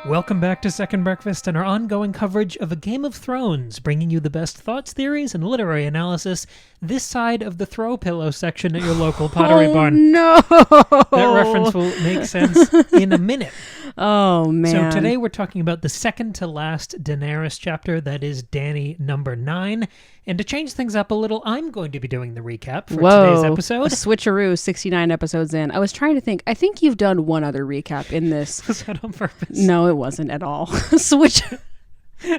Welcome back to Second Breakfast and our ongoing coverage of A Game of Thrones, bringing you the best thoughts, theories, and literary analysis this side of the throw pillow section at your local Pottery Barn. No! That reference will make sense in a minute. Oh, man. So today we're talking about the second to last Daenerys chapter, that is Dany number 9. And to change things up a little, I'm going to be doing the recap for today's episode. A switcheroo, 69 episodes in. I was trying to think. I think you've done one other recap in this. Was that on purpose? No, it wasn't at all. Switch.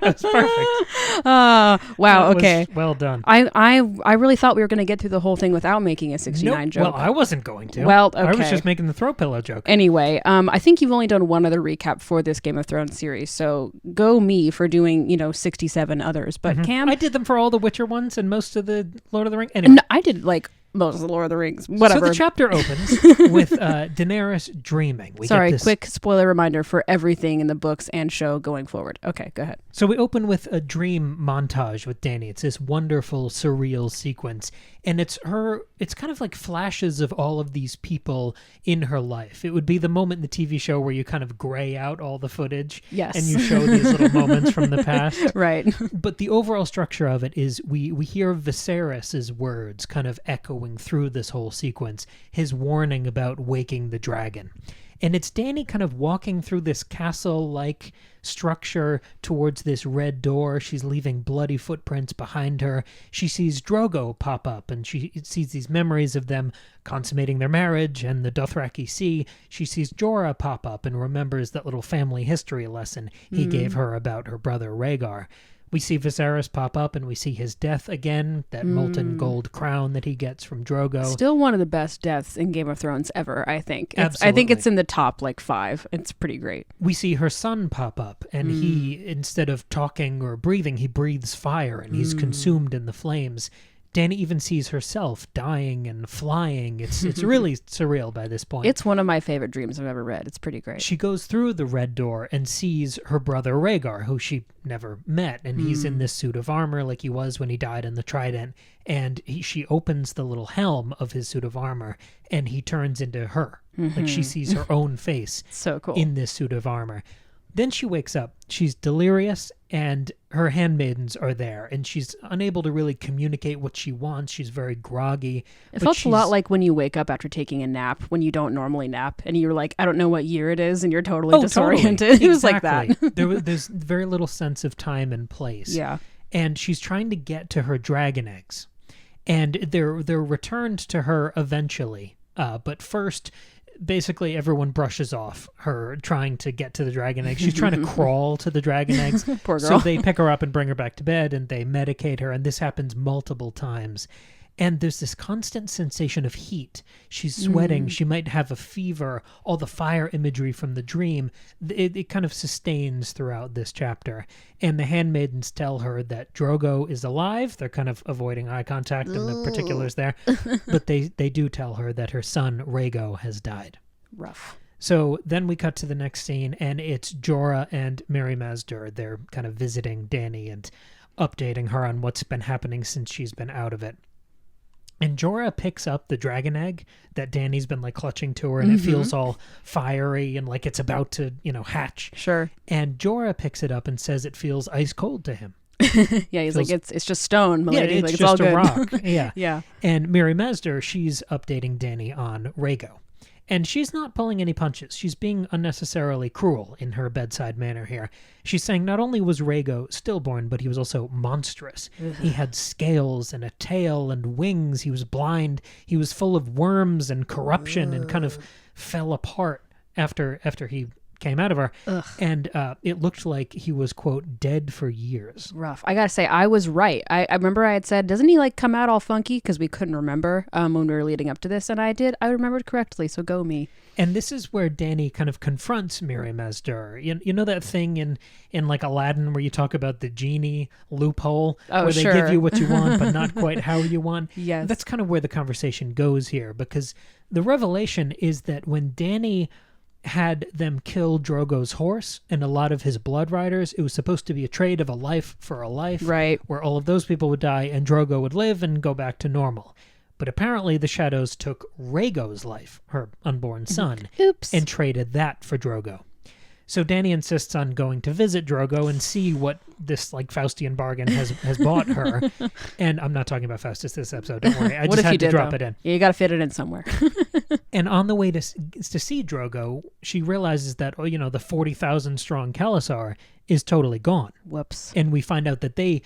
That's perfect. Wow. That okay. was well done. I really thought we were going to get through the whole thing without making a 69 joke. Well, I wasn't going to. Well, okay. I was just making the throw pillow joke. Anyway, I think you've only done one other recap for this Game of Thrones series, so go me for doing, 67 others. But Cam, I did them for all the Witcher ones and most of the Lord of the Rings. Anyway. No, I did most of the Lord of the Rings. Whatever. So the chapter opens with Daenerys dreaming. Quick spoiler reminder for everything in the books and show going forward. Okay, go ahead. So we open with a dream montage with Dany. It's this wonderful, surreal sequence. And it's kind of like flashes of all of these people in her life. It would be the moment in the TV show where you kind of gray out all the footage. Yes. And you show these little moments from the past. Right. But the overall structure of it is we hear Viserys' words kind of echoing through this whole sequence. His warning about waking the dragon. And it's Dany kind of walking through this castle-like structure towards this red door. She's leaving bloody footprints behind her. She sees Drogo pop up, and she sees these memories of them consummating their marriage and the Dothraki Sea. She sees Jorah pop up and remembers that little family history lesson he gave her about her brother Rhaegar. We see Viserys pop up, and we see his death again, that molten gold crown that he gets from Drogo. Still one of the best deaths in Game of Thrones ever, I think. Absolutely. I think it's in the top, 5. It's pretty great. We see her son pop up, and he, instead of talking or breathing, he breathes fire, and he's consumed in the flames. Dany even sees herself dying and flying. It's really surreal by this point. It's one of my favorite dreams I've ever read. It's pretty great. She goes through the red door and sees her brother Rhaegar, who she never met, and he's in this suit of armor like he was when he died in the Trident, and she opens the little helm of his suit of armor, and he turns into her. Like she sees her own face so cool in this suit of armor. Then she wakes up. She's delirious, and her handmaidens are there, and she's unable to really communicate what she wants. She's very groggy. It felt a lot like when you wake up after taking a nap, when you don't normally nap, and you're like, I don't know what year it is, and you're totally disoriented. Totally. It was like that. There's very little sense of time and place. Yeah. And she's trying to get to her dragon eggs, and they're returned to her eventually. But first, basically everyone brushes off her trying to get to the dragon eggs. She's trying to crawl to the dragon eggs. Poor girl. So they pick her up and bring her back to bed, and they medicate her, and this happens multiple times. And there's this constant sensation of heat. She's sweating. She might have a fever. All the fire imagery from the dream, it kind of sustains throughout this chapter. And the handmaidens tell her that Drogo is alive. They're kind of avoiding eye contact and the particulars there. But they do tell her that her son, Rhaego, has died. Rough. So then we cut to the next scene, and it's Jorah and Mary Mazdur. They're kind of visiting Dany and updating her on what's been happening since she's been out of it. And Jorah picks up the dragon egg that Dany's been clutching to her, and it feels all fiery and like it's about to, hatch. Sure. And Jorah picks it up and says it feels ice cold to him. Yeah, he's like, it's just stone, milady. Yeah, it's it's just all a good. rock. Yeah. Yeah. And Mary Mazdur, she's updating Dany on Rhaego. And she's not pulling any punches. She's being unnecessarily cruel in her bedside manner here. She's saying not only was Rhaego stillborn, but he was also monstrous. He had scales and a tail and wings. He was blind. He was full of worms and corruption and kind of fell apart after he came out of her. And it looked like he was, quote, dead for years. Rough. I gotta say, I was right. I remember I had said, doesn't he come out all funky? Because we couldn't remember when we were leading up to this, and I remembered correctly, so go me. And this is where Dany kind of confronts Mary Mazdur. You know that thing in Aladdin where you talk about the genie loophole? Oh, where they sure. give you what you want, but not quite how you want? Yes. That's kind of where the conversation goes here, because the revelation is that when Dany had them kill Drogo's horse and a lot of his blood riders, it was supposed to be a trade of a life for a life, right? Where all of those people would die and Drogo would live and go back to normal. But apparently the Shadows took Rhaego's life, her unborn son, Oops. and traded that for Drogo. So Dany insists on going to visit Drogo and see what this like Faustian bargain has bought her. And I'm not talking about Faustus this episode, don't worry. I What just if you had to did, drop though? it in. Yeah, you got to fit it in somewhere. And on the way to see Drogo, she realizes that, the 40,000 strong Khalasar is totally gone. Whoops. And we find out that they,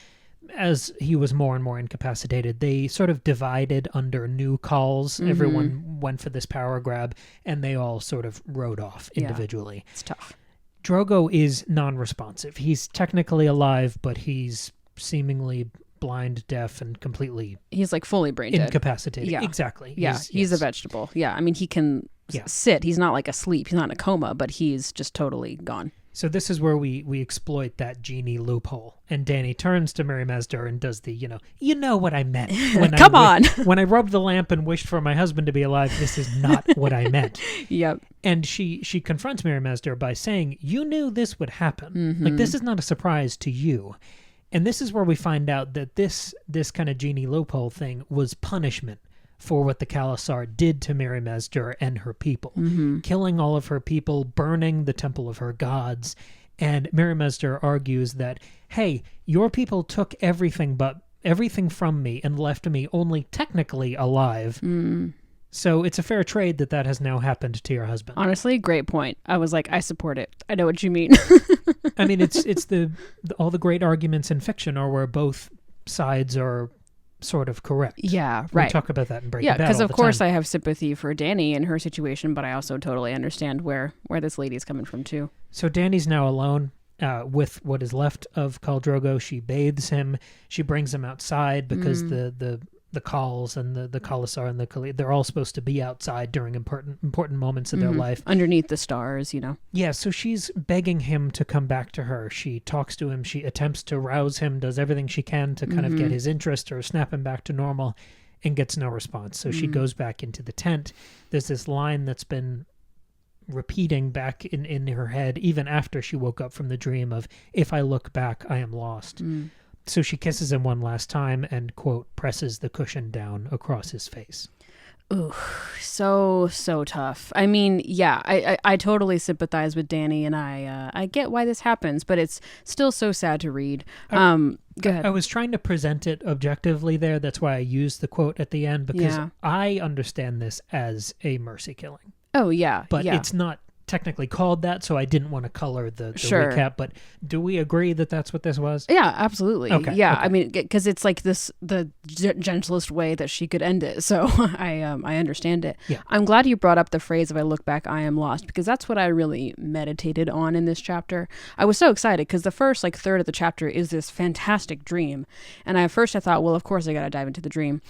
as he was more and more incapacitated, they sort of divided under new calls. Mm-hmm. Everyone went for this power grab, and they all sort of rode off individually. It's tough. Drogo is non-responsive. He's technically alive, but he's seemingly blind, deaf, and completely... He's like fully brain dead. Incapacitated. Yeah. Exactly. Yeah, he's a vegetable. Yeah, I mean, he can sit. He's not like asleep. He's not in a coma, but he's just totally gone. So this is where we exploit that genie loophole. And Dany turns to Mary Masdar and does the, you know what I meant. When Come on. When I rubbed the lamp and wished for my husband to be alive, this is not what I meant. Yep. And she confronts Mary Masdar by saying, you knew this would happen. Mm-hmm. Like, this is not a surprise to you. And this is where we find out that this kind of genie loophole thing was punishment for what the Khalasar did to Mary Masdar and her people. Mm-hmm. Killing all of her people, burning the temple of her gods. And Mary Masdar argues that, hey, your people took everything from me and left me only technically alive. Mm. So it's a fair trade that has now happened to your husband. Honestly, great point. I was like, I support it. I know what you mean. I mean, it's all the great arguments in fiction are where both sides are sort of correct. Yeah, right. We talk about that in Breaking Yeah, Bad because all of the course time. I have sympathy for Dany and her situation, but I also totally understand where this lady's coming from too. So Dany's now alone with what is left of Khal Drogo. She bathes him. She brings him outside because the Khals and the Khalasar and the Khalid, they're all supposed to be outside during important moments of their life. Underneath the stars, Yeah, so she's begging him to come back to her. She talks to him. She attempts to rouse him, does everything she can to kind of get his interest or snap him back to normal, and gets no response. So she goes back into the tent. There's this line that's been repeating back in her head, even after she woke up from the dream of, if I look back, I am lost. So she kisses him one last time and, quote, presses the cushion down across his face. Ooh, so tough. I mean, yeah, I totally sympathize with Dany, and I get why this happens, but it's still so sad to read. Go ahead. I was trying to present it objectively there. That's why I used the quote at the end, because I understand this as a mercy killing. Oh, yeah. But yeah. it's not technically called that, so I didn't want to color the Sure. recap. But do we agree that that's what this was? Yeah, absolutely. Okay, yeah, okay. I mean, because it's like the gentlest way that she could end it. So I understand it. Yeah. I'm glad you brought up the phrase, if I look back, I am lost, because that's what I really meditated on in this chapter. I was so excited because the first third of the chapter is this fantastic dream. And at first I thought, well, of course I got to dive into the dream.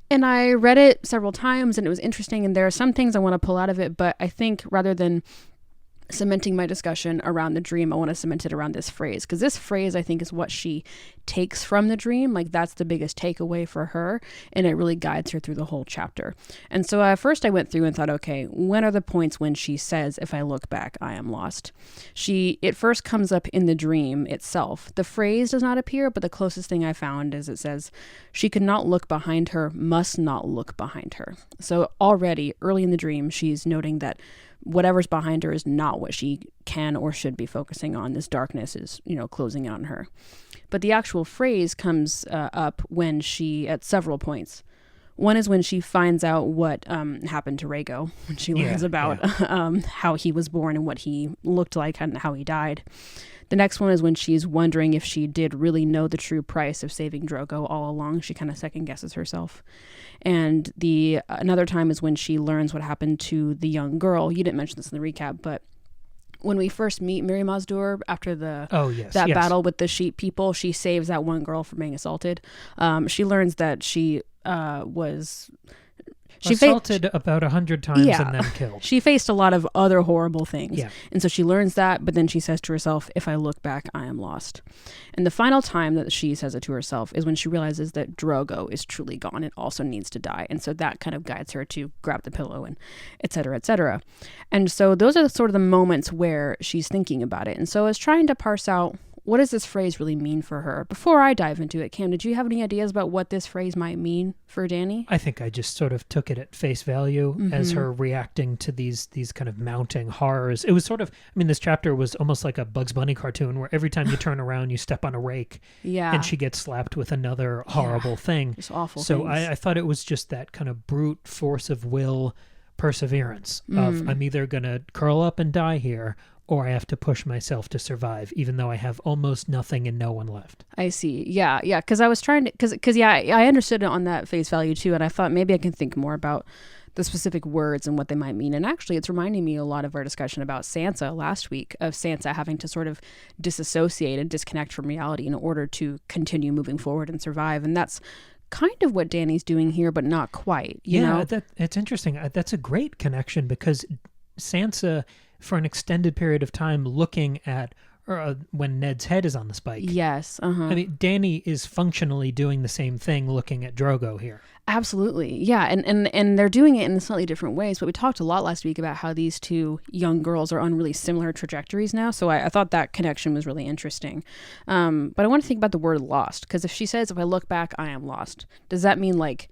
And I read it several times and it was interesting. And there are some things I want to pull out of it. But I think rather than cementing my discussion around the dream, I want to cement it around this phrase, because this phrase I think is what she takes from the dream. Like, that's the biggest takeaway for her, and it really guides her through the whole chapter. And so at first I went through and thought, okay, when are the points when she says, if I look back, I am lost? It first comes up in the dream itself. The phrase does not appear, but the closest thing I found is it says, she could not look behind her, must not look behind her. So already early in the dream, she's noting that whatever's behind her is not what she can or should be focusing on. This darkness is, closing in on her. But the actual phrase comes up when she, at several points. One is when she finds out what happened to Rhaego, when she learns about how he was born and what he looked like and how he died. The next one is when she's wondering if she did really know the true price of saving Drogo all along. She kind of second guesses herself. And another time is when she learns what happened to the young girl. You didn't mention this in the recap, but when we first meet Mary Masdar after that battle with the sheep people, she saves that one girl from being assaulted. She learns that she was assaulted about 100 times and then killed. She faced a lot of other horrible things. Yeah. And so she learns that, but then she says to herself, if I look back, I am lost. And the final time that she says it to herself is when she realizes that Drogo is truly gone and also needs to die. And so that kind of guides her to grab the pillow and et cetera, et cetera. And so those are sort of the moments where she's thinking about it. And so I was trying to parse out what does this phrase really mean for her? Before I dive into it, Cam, did you have any ideas about what this phrase might mean for Dany? I think I just sort of took it at face value as her reacting to these kind of mounting horrors. It was sort of, I mean, this chapter was almost like a Bugs Bunny cartoon where every time you turn around, you step on a rake, and she gets slapped with another horrible thing. Just awful So things. I thought it was just that kind of brute force of will, perseverance of I'm either going to curl up and die here, or I have to push myself to survive, even though I have almost nothing and no one left. I see. Yeah. Because I was trying to, because I understood it on that face value too, and I thought maybe I can think more about the specific words and what they might mean. And actually, it's reminding me a lot of our discussion about Sansa last week, of Sansa having to sort of disassociate and disconnect from reality in order to continue moving forward and survive. And that's kind of what Dany's doing here, but not quite. You know? It's interesting. That's a great connection, because Sansa, for an extended period of time, looking at when Ned's head is on the spike. Yes. I mean, Dany is functionally doing the same thing looking at Drogo here. Absolutely. Yeah. And they're doing it in slightly different ways. But we talked a lot last week about how these two young girls are on really similar trajectories now. So I thought that connection was really interesting. But I want to think about the word lost, because if she says, if I look back, I am lost, does that mean like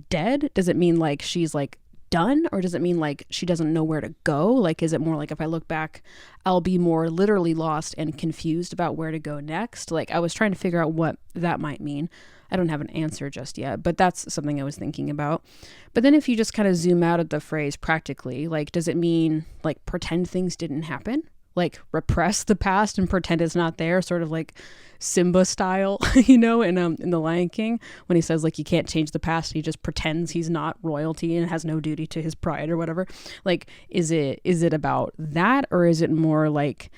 dead? Does it mean like she's like done, or does it mean like she doesn't know where to go? Like, is it more like if I look back, I'll be more literally lost and confused about where to go next? Like, I was trying to figure out what that might mean. I don't have an answer just yet, but that's something I was thinking about. But then if you just kind of zoom out at the phrase practically, like, does it mean like pretend things didn't happen? Like repress the past and pretend it's not there, sort of like Simba style, you know, in The Lion King, when he says like you can't change the past, he just pretends he's not royalty and has no duty to his pride or whatever. Like, is it about that, or is it more like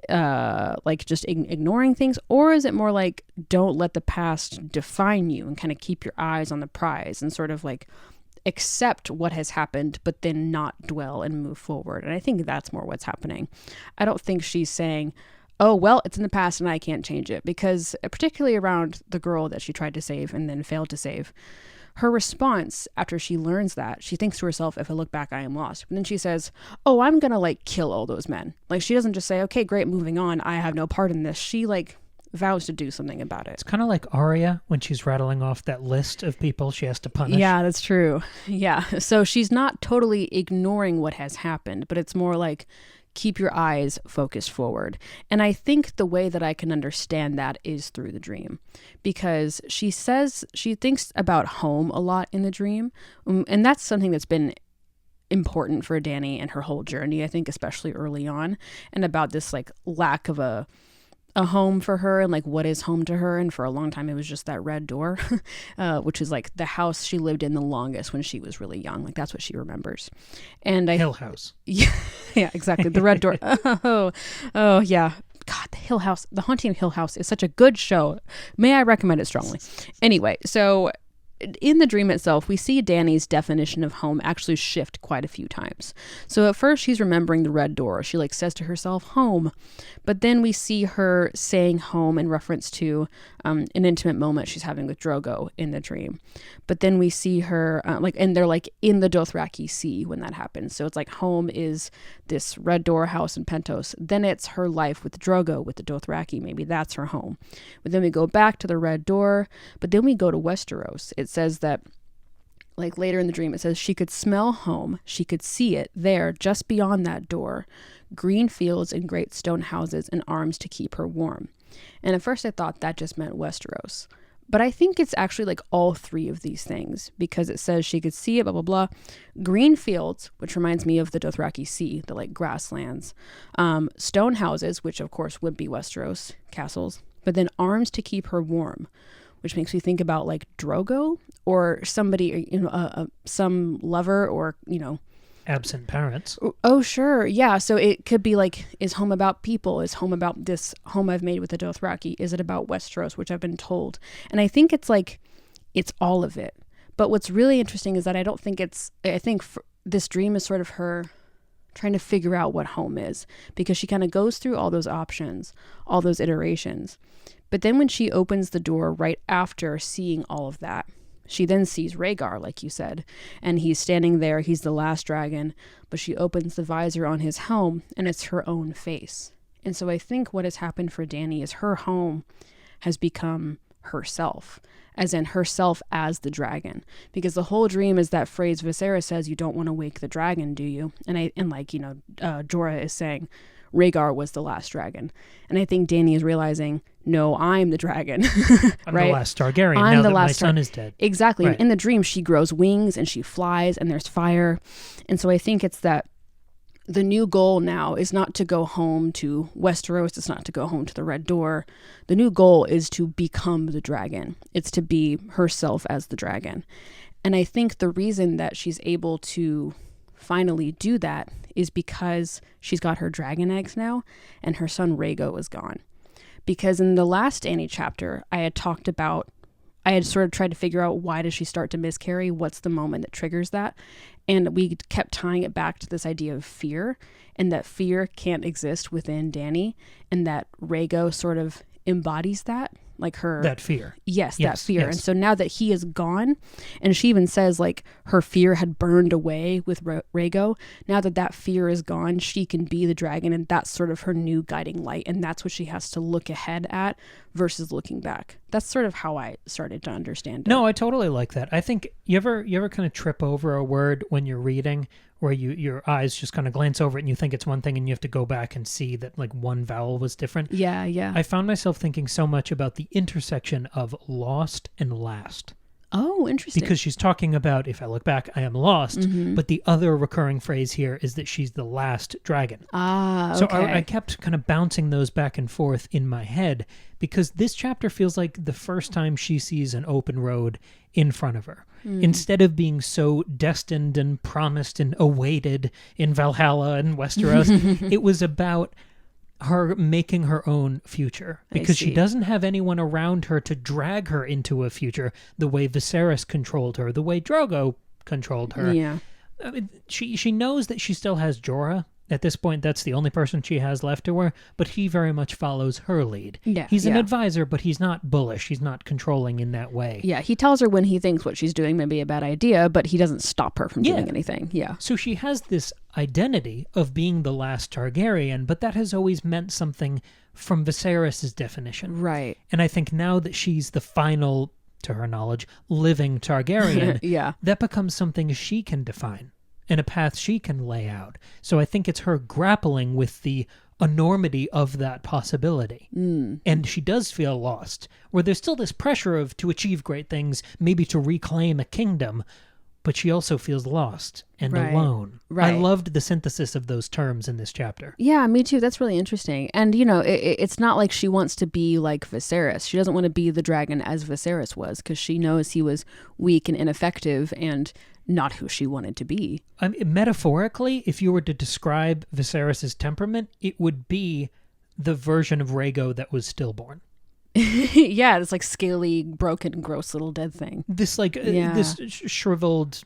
just ignoring things, or is it more like don't let the past define you and kind of keep your eyes on the prize and sort of like accept what has happened, but then not dwell and move forward? And I think that's more what's happening. I don't think she's saying, oh, well, it's in the past and I can't change it, because particularly around the girl that she tried to save and then failed to save, her response after she learns that, she thinks to herself, if I look back, I am lost. And then she says, oh, I'm going to like kill all those men. Like, she doesn't just say, okay, great, moving on, I have no part in this. She like vows to do something about it. It's kind of like Arya when she's rattling off that list of people she has to punish. Yeah, that's true. Yeah. So she's not totally ignoring what has happened, but it's more like keep your eyes focused forward. And I think the way that I can understand that is through the dream, because she says she thinks about home a lot in the dream. And that's something that's been important for Dany and her whole journey, I think, especially early on, and about this like lack of a home for her, and like what is home to her. And for a long time it was just that red door, which is like the house she lived in the longest when she was really young. Like, that's what she remembers. And Hill House. Yeah, exactly, the red door. Oh yeah, God, the Hill House, The Haunting of Hill House is such a good show. May I recommend it strongly. Anyway, so in the dream itself, we see Dany's definition of home actually shift quite a few times. So at first she's remembering the red door. She like says to herself, home. But then we see her saying home in reference to an intimate moment she's having with Drogo in the dream. But then we see her and they're like in the Dothraki Sea when that happens. So it's like home is this red door house in Pentos. Then it's her life with Drogo with the Dothraki. Maybe that's her home. But then we go back to the red door. But then we go to Westeros. It says that, like later in the dream, it says she could smell home. She could see it there, just beyond that door. Green fields and great stone houses and arms to keep her warm. And at first I thought that just meant Westeros. But I think it's actually like all three of these things, because it says she could see it, blah, blah, blah. Green fields, which reminds me of the Dothraki Sea, the like grasslands. Stone houses, which of course would be Westeros, castles. But then arms to keep her warm, which makes me think about like Drogo or somebody, you know, some lover or, you know. Absent parents. Oh, sure. Yeah. So it could be like, is home about people? Is home about this home I've made with the Dothraki? Is it about Westeros, which I've been told? And I think it's like, it's all of it. But what's really interesting is that I think this dream is sort of her trying to figure out what home is, because she kind of goes through all those options, all those iterations. But then when she opens the door right after seeing all of that, she then sees Rhaegar, like you said, and he's standing there. He's the last dragon, but she opens the visor on his helm and it's her own face. And so I think what has happened for Dany is her home has become herself, as in herself as the dragon. Because the whole dream is that phrase Viserys says, you don't want to wake the dragon, do you? And Jorah is saying, Rhaegar was the last dragon. And I think Dany is realizing, no, I'm the dragon. I'm right? the last Targaryen I'm now the that last my son is dead. Exactly. Right. In the dream, she grows wings and she flies and there's fire. And so I think it's that the new goal now is not to go home to Westeros. It's not to go home to the Red Door. The new goal is to become the dragon. It's to be herself as the dragon. And I think the reason that she's able to finally do that is because she's got her dragon eggs now and her son Rhaego is gone. Because in the last Dany chapter, I had sort of tried to figure out, why does she start to miscarry? What's the moment that triggers that? And we kept tying it back to this idea of fear, and that fear can't exist within Dany, and that Rhaego sort of embodies that, like her... That fear. Yes, that fear. Yes. And so now that he is gone, and she even says like her fear had burned away with Rhaego, now that that fear is gone, she can be the dragon, and that's sort of her new guiding light, and that's what she has to look ahead at versus looking back. That's sort of how I started to understand it. No, I totally like that. I think you ever kind of trip over a word when you're reading, where your eyes just kind of glance over it and you think it's one thing and you have to go back and see that like one vowel was different. Yeah. I found myself thinking so much about the intersection of lost and last. Oh, interesting. Because she's talking about, if I look back, I am lost, but the other recurring phrase here is that she's the last dragon. Okay. So I kept kind of bouncing those back and forth in my head, because this chapter feels like the first time she sees an open road in front of her. Instead of being so destined and promised and awaited in Valhalla and Westeros, it was about her making her own future, because she doesn't have anyone around her to drag her into a future the way Viserys controlled her, the way Drogo controlled her. Yeah. I mean, she knows that she still has Jorah. At this point, that's the only person she has left to her, but he very much follows her lead. Yeah, He's an advisor, but he's not bullish. He's not controlling in that way. Yeah, he tells her when he thinks what she's doing may be a bad idea, but he doesn't stop her from doing anything. Yeah. So she has this identity of being the last Targaryen, but that has always meant something from Viserys' definition. Right. And I think now that she's the final, to her knowledge, living Targaryen, that becomes something she can define and a path she can lay out. So I think it's her grappling with the enormity of that possibility. And she does feel lost, where there's still this pressure to achieve great things, maybe to reclaim a kingdom, but she also feels lost and alone. Right. I loved the synthesis of those terms in this chapter. Yeah, me too. That's really interesting. And, it's not like she wants to be like Viserys. She doesn't want to be the dragon as Viserys was, because she knows he was weak and ineffective and not who she wanted to be. Metaphorically, if you were to describe Viserys' temperament, it would be the version of Rhaego that was stillborn. Yeah, it's like scaly, broken, gross little dead thing. This this shriveled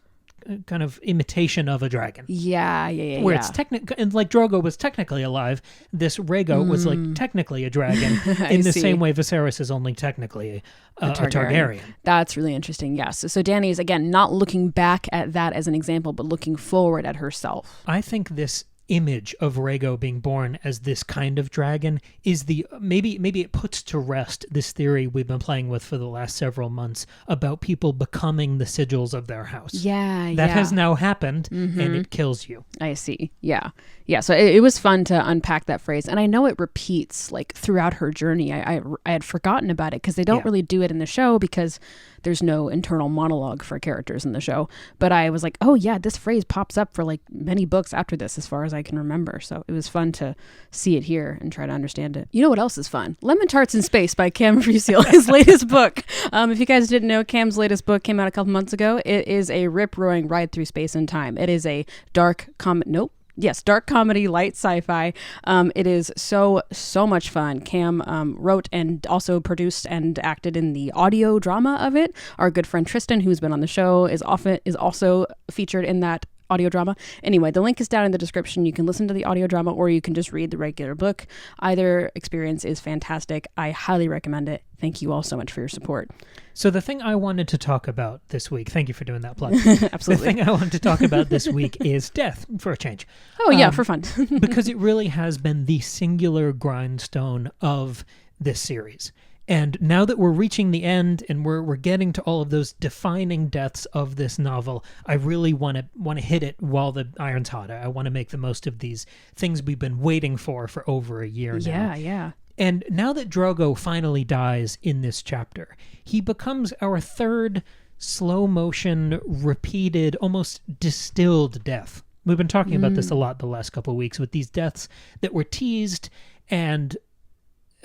kind of imitation of a dragon. Yeah. Where it's technical, and like Drogo was technically alive, this Rhaego was like technically a dragon in the same way Viserys is only technically a Targaryen. That's really interesting, yes. So Dany is, again, not looking back at that as an example, but looking forward at herself. I think this image of Rhaego being born as this kind of dragon is maybe it puts to rest this theory we've been playing with for the last several months about people becoming the sigils of their house. That has now happened, and it kills you. I see. Yeah. So it was fun to unpack that phrase, and I know it repeats like throughout her journey. I had forgotten about it because they don't really do it in the show, because there's no internal monologue for characters in the show. But I was like, oh yeah, this phrase pops up for like many books after this, as far as I can remember. So it was fun to see it here and try to understand it. You know what else is fun? Lemon Tarts in Space by Cam Freeseal, his latest book. If you guys didn't know, Cam's latest book came out a couple months ago. It is a rip-roaring ride through space and time. It is a dark comedy, light sci-fi. It is so much fun. Cam wrote and also produced and acted in the audio drama of it. Our good friend Tristan, who's been on the show, is also featured in that audio drama. Anyway, the link is down in the description. You can listen to the audio drama or you can just read the regular book. Either experience is fantastic. I highly recommend it. Thank you all so much for your support. So the thing I wanted to talk about this week, thank you for doing that plug. Absolutely. The thing I wanted to talk about this week is death, for a change. Oh yeah, for fun. Because it really has been the singular grindstone of this series. And now that we're reaching the end and we're getting to all of those defining deaths of this novel, I really want to hit it while the iron's hot. I want to make the most of these things we've been waiting for over a year now. Yeah. And now that Drogo finally dies in this chapter, he becomes our third slow motion, repeated, almost distilled death. We've been talking about this a lot the last couple of weeks with these deaths that were teased, and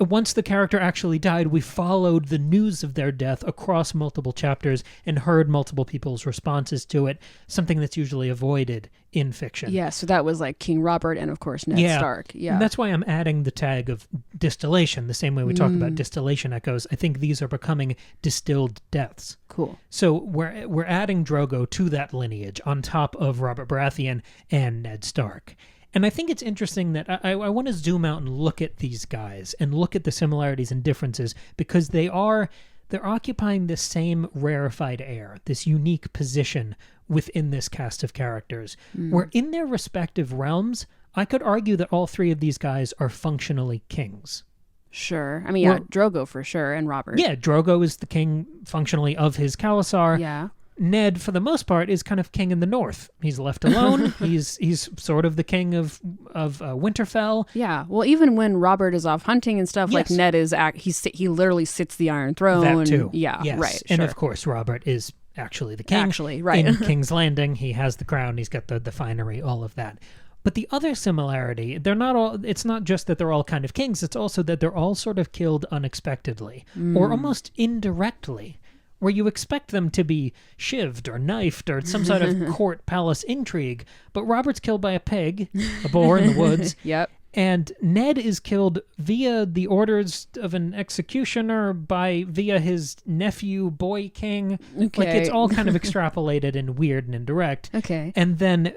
once the character actually died, we followed the news of their death across multiple chapters and heard multiple people's responses to it, something that's usually avoided in fiction. Yeah, so that was like King Robert and, of course, Ned Stark. Yeah, and that's why I'm adding the tag of distillation, the same way we talk about distillation echoes. I think these are becoming distilled deaths. Cool. So we're adding Drogo to that lineage on top of Robert Baratheon and Ned Stark. And I think it's interesting that I want to zoom out and look at these guys and look at the similarities and differences because they're occupying this same rarefied air, this unique position within this cast of characters, where in their respective realms, I could argue that all three of these guys are functionally kings. Sure. I mean, yeah, Drogo for sure, and Robert. Yeah, Drogo is the king functionally of his Khalasar. Yeah. Ned, for the most part, is kind of king in the north. He's left alone. he's sort of the king of Winterfell. Yeah. Well, even when Robert is off hunting and stuff, like Ned is he literally sits the Iron Throne. That too. Yeah. Yes. Right. And sure. of course, Robert is actually the king. Actually, right. In King's Landing, he has the crown. He's got the finery, all of that. But the other similarity, it's not just that they're all kind of kings, it's also that they're all sort of killed unexpectedly or almost indirectly, where you expect them to be shivved or knifed or some sort of court palace intrigue. But Robert's killed by a pig, a boar in the woods. Yep. And Ned is killed via the orders of an executioner via his nephew, Boy King. Okay. Like, it's all kind of extrapolated and weird and indirect. Okay. And then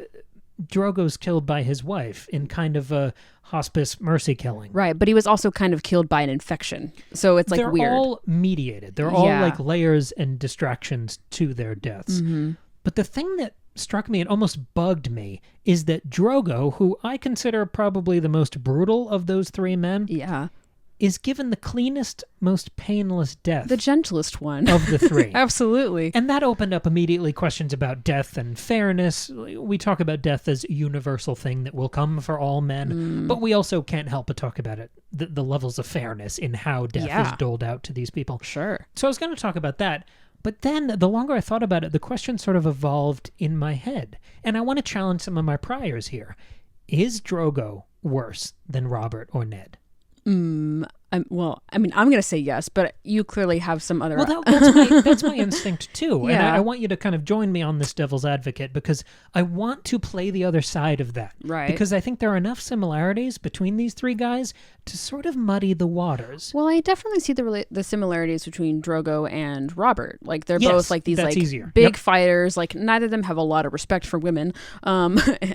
Drogo's killed by his wife in kind of a hospice mercy killing. Right, but he was also kind of killed by an infection. So it's like They're weird. They're all mediated. They're all like layers and distractions to their deaths. Mm-hmm. But the thing that struck me and almost bugged me is that Drogo, who I consider probably the most brutal of those three men, is given the cleanest, most painless death. The gentlest one. Of the three. Absolutely. And that opened up immediately questions about death and fairness. We talk about death as a universal thing that will come for all men, but we also can't help but talk about it, the levels of fairness in how death is doled out to these people. Sure. So I was going to talk about that, but then the longer I thought about it, the question sort of evolved in my head. And I want to challenge some of my priors here. Is Drogo worse than Robert or Ned? Well, I mean, I'm going to say yes, but you clearly have some other... Well, that's my instinct too. And I want you to kind of join me on this devil's advocate because I want to play the other side of that. Right. Because I think there are enough similarities between these three guys to sort of muddy the waters. Well, I definitely see the similarities between Drogo and Robert. Like, they're both like these like big fighters. Like, neither of them have a lot of respect for women. I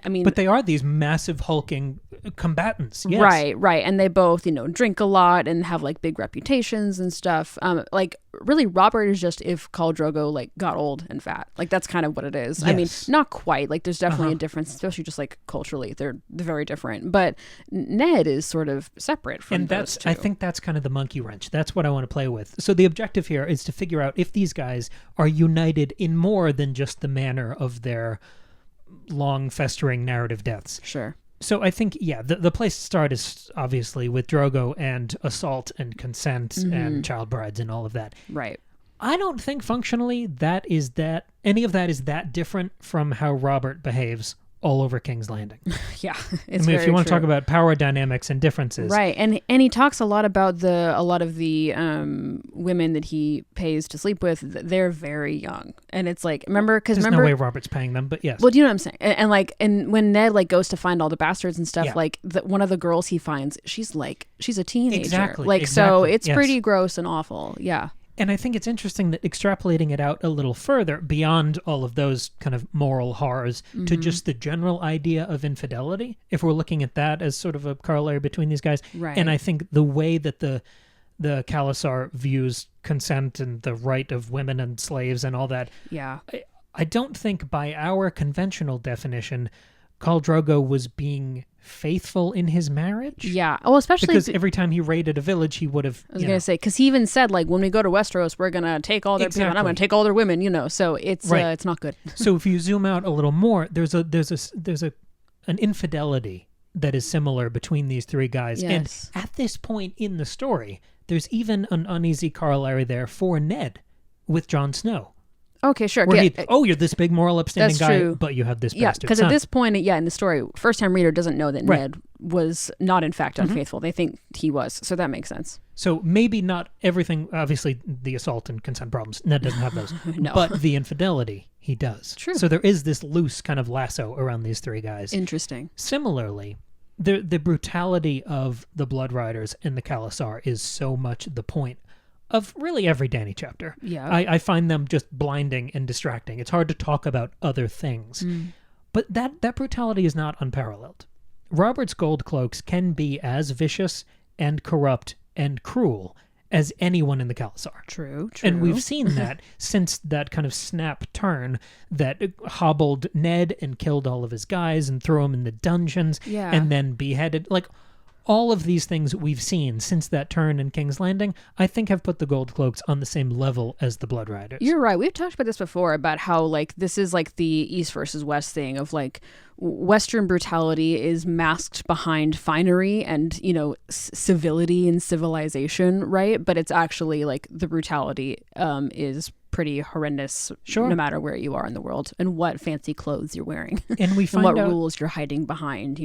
mean... But they are these massive hulking combatants. Yes. Right. And they both, drink a lot and have like big reputations and stuff. Like, really, Robert is just if Khal Drogo like got old and fat. Like, that's kind of what it is. Yes. I mean, not quite. Like, there's definitely a difference, especially just like culturally. They're very different. But Ned is sort of separate from those two. I think that's kind of the monkey wrench. That's what I want to play with. So the objective here is to figure out if these guys are united in more than just the manner of their long festering narrative deaths. Sure. So I think, the place to start is obviously with Drogo and assault and consent and child brides and all of that. Right. I don't think functionally any of that is that different from how Robert behaves all over King's Landing. Yeah, if you want to talk about power dynamics and differences, right? And he talks a lot about a lot of the women that he pays to sleep with. They're very young, and it's like there's no way Robert's paying them, but yes. Well, do you know what I'm saying? And when Ned like goes to find all the bastards and stuff, like one of the girls he finds, she's a teenager. Exactly. So it's pretty gross and awful. Yeah. And I think it's interesting that extrapolating it out a little further beyond all of those kind of moral horrors to just the general idea of infidelity, if we're looking at that as sort of a corollary between these guys. Right. And I think the way that the Khalasar views consent and the right of women and slaves and all that, Yeah. I don't think by our conventional definition, Khal Drogo was being faithful in his marriage. Yeah. Oh, especially because every time he raided a village, he would have. I was going to say, because he even said, like, when we go to Westeros, we're going to take all their people and I'm going to take all their women, so it's it's not good. So if you zoom out a little more, there's an infidelity that is similar between these three guys. Yes. And at this point in the story, there's even an uneasy corollary there for Ned with Jon Snow. Okay, sure. Where you're this big moral upstanding guy, true. but you have this Yeah, bastard because son. at this point, in the story, first-time reader doesn't know that Ned was not, in fact, unfaithful. They think he was, so that makes sense. So maybe not everything, obviously the assault and consent problems, Ned doesn't have those. No. But the infidelity, he does. True. So there is this loose kind of lasso around these three guys. Interesting. Similarly, the brutality of the Blood Riders and the Khalasar is so much the point of really every Dany chapter. Yeah. I find them just blinding and distracting. It's hard to talk about other things. But that brutality is not unparalleled. Robert's gold cloaks can be as vicious and corrupt and cruel as anyone in the Khalasar. True. And we've seen that since that kind of snap turn that hobbled Ned and killed all of his guys and threw him in the dungeons and then beheaded. Like, all of these things we've seen since that turn in King's Landing, I think have put the Gold Cloaks on the same level as the Blood Riders. You're right. We've talked about this before, about how, like, this is like the East versus West thing of, like, Western brutality is masked behind finery and, civility and civilization, right? But it's actually, like, the brutality is pretty horrendous, no matter where you are in the world and what fancy clothes you're wearing and we find and what rules you're hiding behind,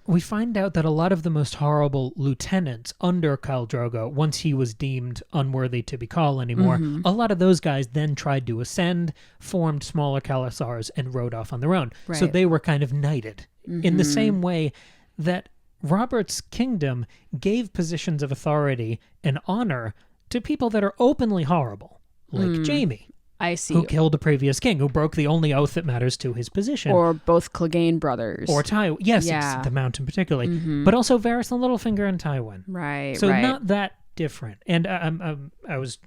We find out that a lot of the most horrible lieutenants under Khal Drogo, once he was deemed unworthy to be Khal anymore, a lot of those guys then tried to ascend, formed smaller Khalasars, and rode off on their own. Right. So they were kind of knighted in the same way that Robert's kingdom gave positions of authority and honor to people that are openly horrible, like Jaime. I see. Who killed the previous king, who broke the only oath that matters to his position. Or both Clegane brothers. Or Tywin. Yes, it's the Mountain particularly. But also Varys and Littlefinger and Tywin. Right, So not that different. And I was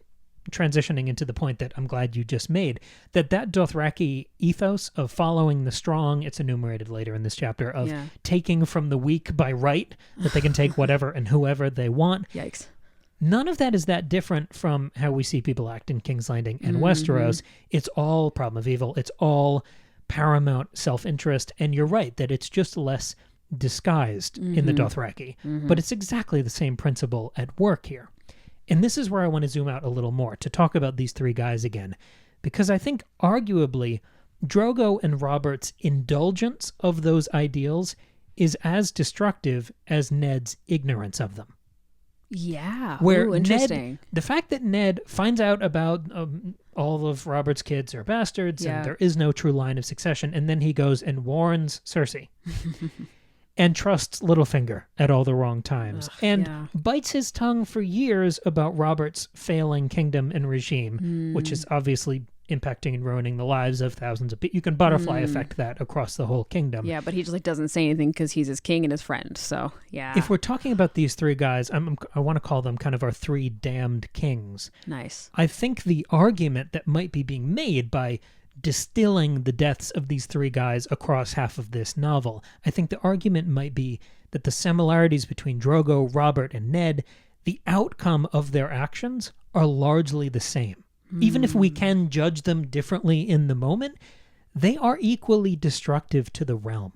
transitioning into the point that I'm glad you just made, that Dothraki ethos of following the strong, it's enumerated later in this chapter, of taking from the weak by right, that they can take whatever and whoever they want. Yikes. None of that is that different from how we see people act in King's Landing and Westeros. It's all problem of evil. It's all paramount self-interest. And you're right that it's just less disguised in the Dothraki. But it's exactly the same principle at work here. And this is where I want to zoom out a little more to talk about these three guys again. Because I think arguably Drogo and Robert's indulgence of those ideals is as destructive as Ned's ignorance of them. Yeah. Where interesting. The fact that Ned finds out about all of Robert's kids are bastards and there is no true line of succession, and then he goes and warns Cersei and trusts Littlefinger at all the wrong times bites his tongue for years about Robert's failing kingdom and regime, which is obviously impacting and ruining the lives of thousands of people. You can butterfly effect that across the whole kingdom. Yeah, but he just doesn't say anything because he's his king and his friend. So, yeah. If we're talking about these three guys, I want to call them kind of our three damned kings. Nice. I think the argument that might be being made by distilling the deaths of these three guys across half of this novel, I think the argument might be that the similarities between Drogo, Robert, and Ned, the outcome of their actions are largely the same. Even if we can judge them differently in the moment, they are equally destructive to the realm.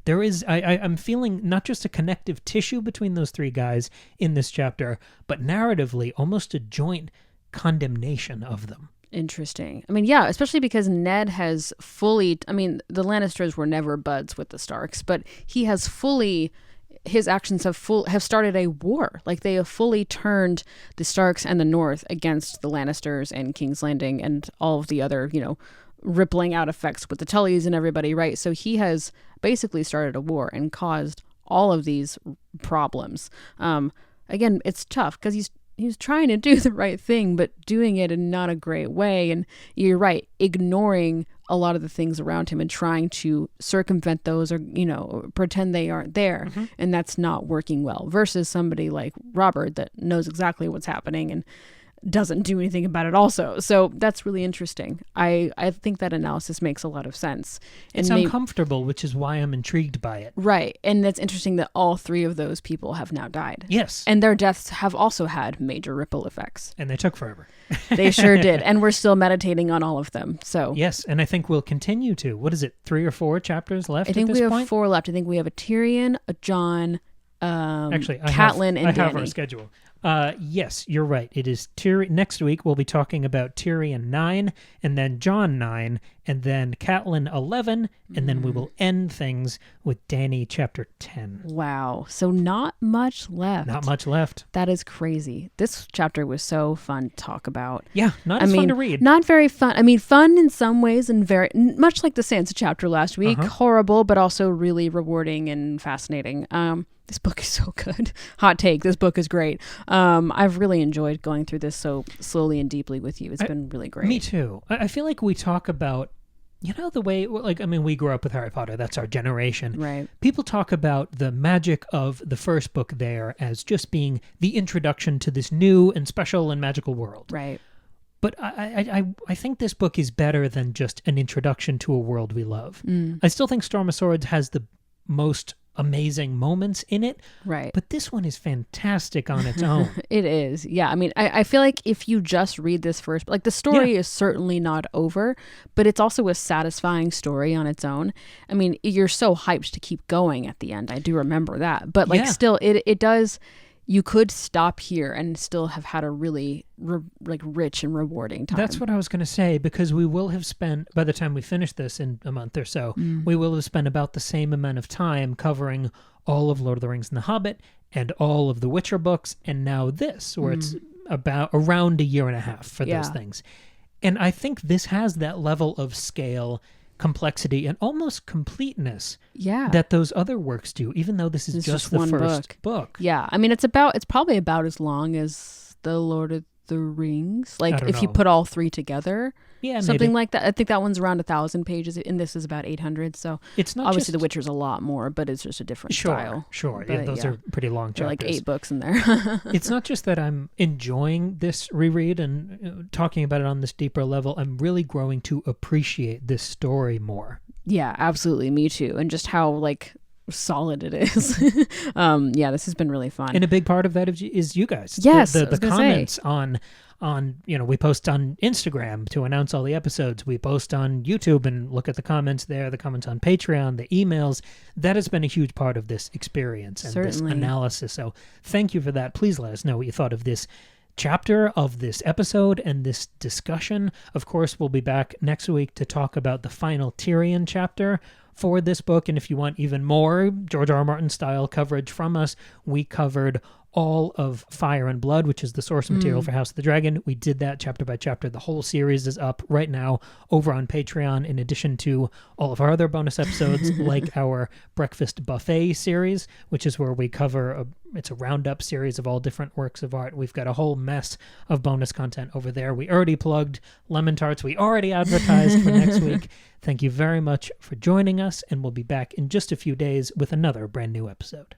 There is, I'm feeling not just a connective tissue between those three guys in this chapter, but narratively almost a joint condemnation of them. Interesting. I mean, yeah, especially because Ned has fully, the Lannisters were never buds with the Starks, but he has fully, his actions have started a war. Like, they have fully turned the Starks and the North against the Lannisters and King's Landing and all of the other, rippling out effects with the Tullys and everybody, right? So he has basically started a war and caused all of these problems. Again, it's tough because he's trying to do the right thing, but doing it in not a great way. And you're right, ignoring a lot of the things around him and trying to circumvent those, or, pretend they aren't there. And that's not working well, versus somebody like Robert that knows exactly what's happening and doesn't do anything about it also. So that's really interesting. I think that analysis makes a lot of sense. It's uncomfortable, which is why I'm intrigued by it. Right. And it's interesting that all three of those people have now died. Yes. And their deaths have also had major ripple effects. And they took forever. They sure did. And we're still meditating on all of them. So yes, and I think we'll continue to. What is it, 3 or 4 chapters left at this point? I think we have 4 left. I think we have a Tyrion, a Jon, Actually, Catelyn, and I Dany. have our schedule. Yes, you're right. It is next week we'll be talking about Tyrion 9, and then Jon 9, and then Catelyn 11, and then we will end things with Dany chapter 10. Wow. So not much left. Not much left. That is crazy. This chapter was so fun to talk about. Yeah, not as fun to read. Not very fun. I mean, fun in some ways, and very much like the Sansa chapter last week. Horrible, but also really rewarding and fascinating. This book is so good. Hot take. This book is great. I've really enjoyed going through this so slowly and deeply with you. It's been really great. Me too. I feel like we talk about, the way, we grew up with Harry Potter. That's our generation. Right. People talk about the magic of the first book there as just being the introduction to this new and special and magical world. Right. But I think this book is better than just an introduction to a world we love. I still think Storm of Swords has the most amazing moments in it. Right. But this one is fantastic on its own. It is. Yeah. I mean, I feel like if you just read this first, the story is certainly not over, but it's also a satisfying story on its own. I mean, you're so hyped to keep going at the end. I do remember that. But still, it does. You could stop here and still have had a really rich and rewarding time. That's what I was going to say, because we will have spent, by the time we finish this in a month or so, we will have spent about the same amount of time covering all of Lord of the Rings and The Hobbit and all of the Witcher books, and now this, where it's about around a year and a half for those things. And I think this has that level of scale, complexity, and almost completeness that those other works do, even though this is just the one first book. Yeah. I mean, it's probably about as long as the Lord of the Rings, if you put all 3 together. Yeah, something like that. I think that one's around 1,000 pages, and this is about 800. So it's not obviously The Witcher's a lot more, but it's just a different style. Sure, yeah, those are pretty long chapters. Like 8 books in there. It's not just that I'm enjoying this reread and talking about it on this deeper level. I'm really growing to appreciate this story more. Yeah, absolutely. Me too. And just how solid it is. This has been really fun. And a big part of that is you guys. Yes, the comments on we post on Instagram to announce all the episodes. We post on YouTube and look at the comments there, the comments on Patreon, the emails. That has been a huge part of this experience and this analysis. So thank you for that. Please let us know what you thought of this chapter, of this episode, and this discussion. Of course, we'll be back next week to talk about the final Tyrion chapter for this book. And if you want even more George R. R. Martin style coverage from us, we covered all of Fire and Blood, which is the source material for House of the Dragon. We did that chapter by chapter. The whole series is up right now over on Patreon, in addition to all of our other bonus episodes, like our Breakfast Buffet series, which is where we cover it's a roundup series of all different works of art. We've got a whole mess of bonus content over there. We already plugged Lemon Tarts. We already advertised for next week. Thank you very much for joining us, and we'll be back in just a few days with another brand new episode.